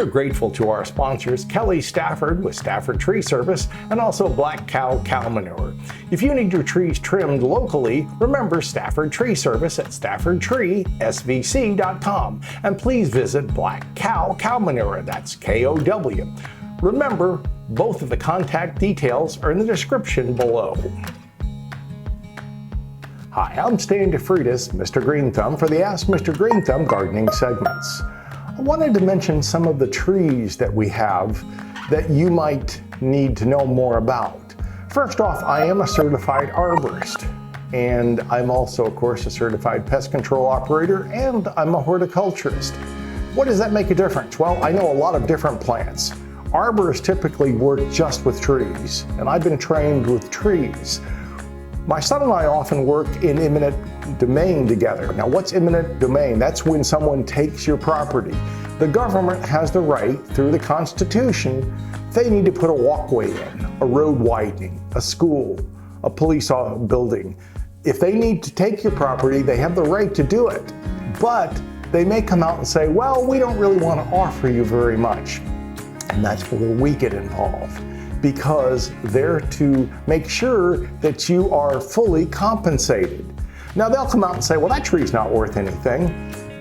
are grateful to our sponsors, Kelly Stafford with Stafford Tree Service and also Black Kow Cow Manure. If you need your trees trimmed locally, remember Stafford Tree Service at staffordtreesvc.com. And please visit Black Kow Cow Manure, that's K-O-W. Remember, both of the contact details are in the description below. Hi, I'm Stan DeFreitas, Mr. Greenthumb, for the Ask Mr. Greenthumb Gardening Segments. I wanted to mention some of the trees that we have that you might need to know more about. First off, I am a certified arborist, and I'm also, of course, a certified pest control operator, and I'm a horticulturist. What does that make a difference? Well, I know a lot of different plants. Arborists typically work just with trees, and I've been trained with trees. My son and I often work in eminent domain together. Now, what's eminent domain? That's when someone takes your property. The government has the right, through the Constitution, they need to put a walkway in, a road widening, a school, a police building. If they need to take your property, they have the right to do it. But they may come out and say, well, we don't really want to offer you very much. And that's where we get involved, because they're to make sure that you are fully compensated. Now they'll come out and say, well, that tree's not worth anything,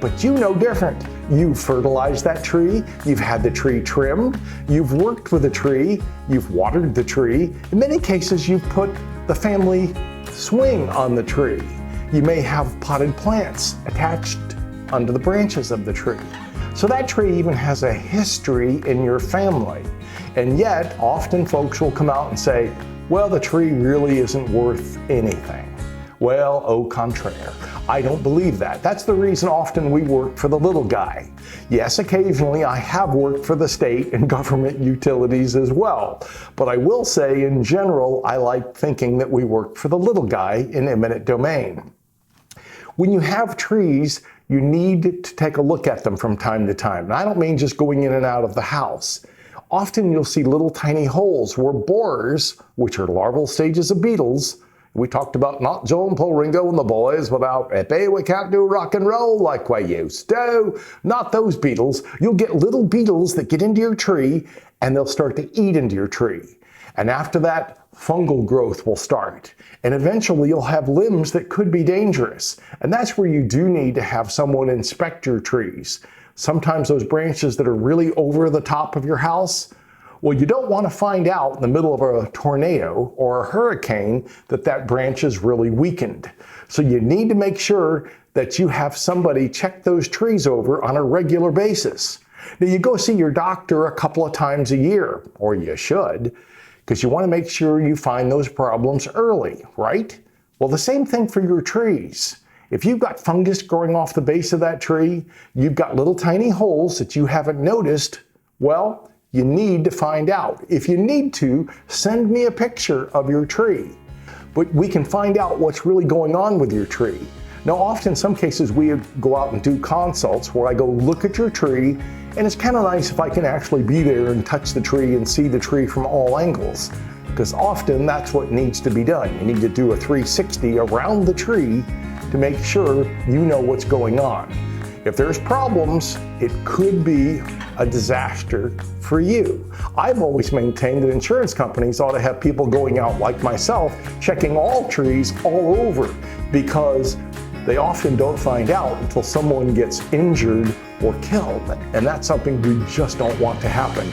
but you know different. You've fertilized that tree, you've had the tree trimmed, you've worked with the tree, you've watered the tree. In many cases, you've put the family swing on the tree. You may have potted plants attached under the branches of the tree. So that tree even has a history in your family. And yet, often folks will come out and say, well, the tree really isn't worth anything. Well, au contraire. I don't believe that. That's the reason often we work for the little guy. Yes, occasionally I have worked for the state and government utilities as well. But I will say, in general, I like thinking that we work for the little guy in eminent domain. When you have trees, you need to take a look at them from time to time. And I don't mean just going in and out of the house. Often you'll see little tiny holes where borers, which are larval stages of beetles, we talked about not Joe and Paul Ringo and the boys without Epe, we can't do rock and roll like we used to. Not those beetles. You'll get little beetles that get into your tree and they'll start to eat into your tree. And after that, fungal growth will start. And eventually you'll have limbs that could be dangerous. And that's where you do need to have someone inspect your trees. Sometimes those branches that are really over the top of your house, well, you don't want to find out in the middle of a tornado or a hurricane that that branch is really weakened. So you need to make sure that you have somebody check those trees over on a regular basis. Now, you go see your doctor a couple of times a year, or you should, because you want to make sure you find those problems early, right? Well, the same thing for your trees. If you've got fungus growing off the base of that tree, you've got little tiny holes that you haven't noticed, well, you need to find out. If you need to, send me a picture of your tree. But we can find out what's really going on with your tree. Now, often in some cases, we go out and do consults where I go look at your tree, and it's kind of nice if I can actually be there and touch the tree and see the tree from all angles, because often that's what needs to be done. You need to do a 360 around the tree to make sure you know what's going on. If there's problems, it could be a disaster for you. I've always maintained that insurance companies ought to have people going out like myself, checking all trees all over, because they often don't find out until someone gets injured or killed. And that's something we just don't want to happen.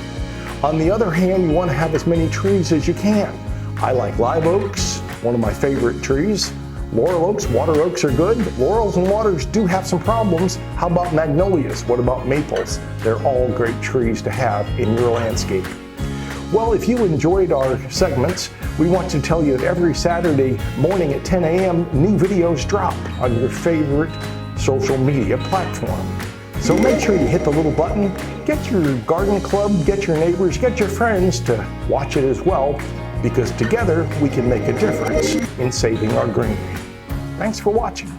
On the other hand, you want to have as many trees as you can. I like live oaks, one of my favorite trees. Laurel oaks, water oaks are good, but laurels and waters do have some problems. How about magnolias? What about maples? They're all great trees to have in your landscape. Well, if you enjoyed our segments, we want to tell you that every Saturday morning at 10 a.m., new videos drop on your favorite social media platform. So make sure you hit the little button, get your garden club, get your neighbors, get your friends to watch it as well, because together we can make a difference in saving our greenery. Thanks for watching.